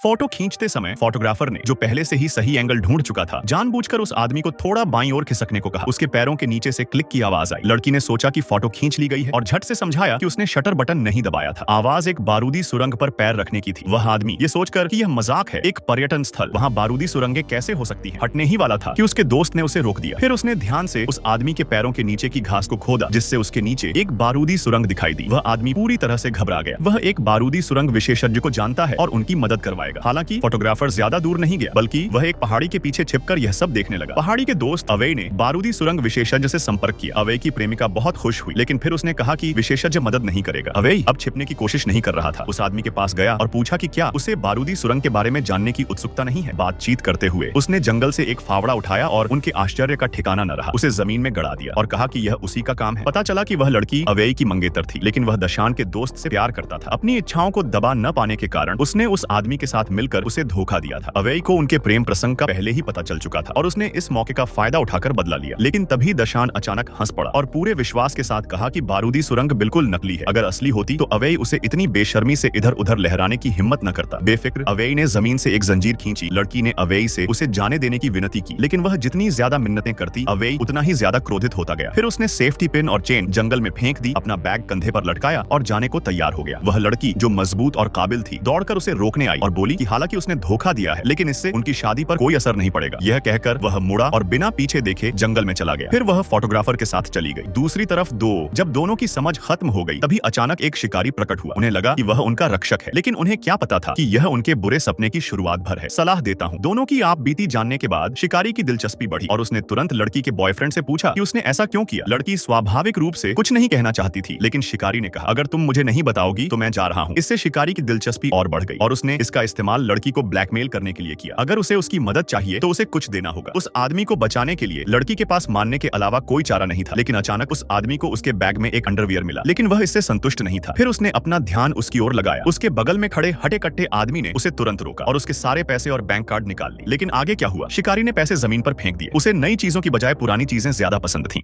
Photo खींचते समय photographer ने, जो पहले से ही सही एंगल ढूंढ चुका था, जानबूझकर उस आदमी को थोड़ा बाईं ओर खिसकने को कहा। उसके पैरों के नीचे से क्लिक की आवाज आई। लड़की ने सोचा कि फोटो खींच ली गई है और झट से समझाया कि उसने शटर बटन नहीं दबाया था। आवाज एक बारूदी सुरंग पर पैर रखने की थी। वह आदमी ये सोचकर कि यह मजाक है, एक पर्यटन स्थल, वहां बारूदी सुरंगें कैसे हो सकती हैं, हटने ही वाला था कि उसके दोस्त ने उसे रोक दिया। फिर उसने ध्यान से उस आदमी के पैरों के नीचे की घास को खोदा, जिससे उसके नीचे एक बारूदी सुरंग दिखाई दी। वह आदमी पूरी तरह से घबरा गया। वह एक बारूदी सुरंग विशेषज्ञ को जानता है और उनकी मदद करवाएगा। हालांकि फोटोग्राफर ज्यादा दूर नहीं गया, बल्कि वह एक पहाड़ी के पीछे छिपकर यह सब देखने लगा। पहाड़ी के दोस्त अवय ने बारूदी सुरंग विशेषज्ञ से संपर्क किया। अवय की प्रेमिका बहुत खुश हुई, लेकिन फिर उसने कहा कि विशेषज्ञ मदद नहीं करेगा। अवय अब छिपने की कोशिश नहीं कर रहा था। उस आदमी के पास गया और पूछा कि क्या उसे बारूदी सुरंग के बारे में जानने की उत्सुकता नहीं है। बातचीत करते हुए उसने जंगल से एक फावड़ा उठाया और उनके आश्चर्य का ठिकाना न रहा। उसे जमीन में गड़ा दिया और कहा कि यह उसी का काम है। पता चला कि वह लड़की अवय की मंगेतर थी, लेकिन वह दशान के दोस्त से प्यार करता था। अपनी इच्छाओं को दबा न पाने के कारण उसने उस आदमी के साथ मिलकर उसे धोखा दिया था। अवय को उनके प्रेम प्रसंग का पहले ही पता चल चुका था और उसने इस मौके का फायदा उठाकर बदला लिया। लेकिन तभी दशान अचानक हंस पड़ा और पूरे विश्वास के साथ कहा कि बारूदी सुरंग बिल्कुल नकली है। अगर असली होती तो अवय उसे इतनी बेशर्मी से इधर उधर लहराने की हिम्मत न करता। बेफिक्र अवय ने जमीन से एक जंजीर खींची। लड़की ने अवय से उसे जाने देने की विनती की, लेकिन वह जितनी ज्यादा मिन्नतें करती, अवय उतना ही ज्यादा क्रोधित होता गया। फिर उसने सेफ्टी पिन और चेन जंगल में फेंक दी, अपना बैग कंधे पर लटकाया और जाने को तैयार हो गया। वह लड़की, जो मजबूत और काबिल थी, दौड़कर उसे रोकने आई और बोली कि हालांकि उसने धोखा दिया है, लेकिन इससे उनकी शादी पर कोई असर नहीं पड़ेगा। यह कहकर वह मुड़ा और बिना पीछे देखे जंगल में चला गया। फिर वह फोटोग्राफर के साथ चली गई। दूसरी तरफ जब दोनों की समझ खत्म हो गई, तभी अचानक एक शिकारी प्रकट हुआ। उन्हें लगा कि वह उनका रक्षक है, लेकिन उन्हें क्या पता था कि यह उनके बुरे सपने की शुरुआत भर है। सलाह देता हूँ, दोनों की आप बीती जानने के बाद शिकारी की दिलचस्पी बढ़ी और उसने तुरंत लड़की के बॉयफ्रेंड से पूछा कि उसने ऐसा क्यों किया। लड़की स्वाभाविक रूप से कुछ नहीं कहना चाहती थी, लेकिन शिकारी ने कहा, अगर तुम मुझे नहीं बताओगी तो मैं जा रहा हूँ। इससे शिकारी की दिलचस्पी और बढ़ गई और उसने इसका इस्तेमाल लड़की को ब्लैकमेल करने के लिए किया। अगर उसे उसकी मदद चाहिए तो उसे कुछ देना होगा। उस आदमी को बचाने के लिए लड़की के पास मानने के अलावा कोई चारा नहीं था, लेकिन अचानक उस आदमी को उसके बैग में एक अंडरवियर मिला, लेकिन वह इससे संतुष्ट नहीं था। फिर उसने अपना ध्यान उसकी ओर लगाया। उसके बगल में खड़े हटे कट्टे आदमी ने उसे तुरंत रोका और उसके सारे पैसे और बैंक कार्ड निकाल लिए। लेकिन आगे क्या हुआ? शिकारी ने पैसे जमीन पर फेंक दिए। उसे नई चीजों की बजाय पुरानी चीजें ज्यादा पसंद थीं।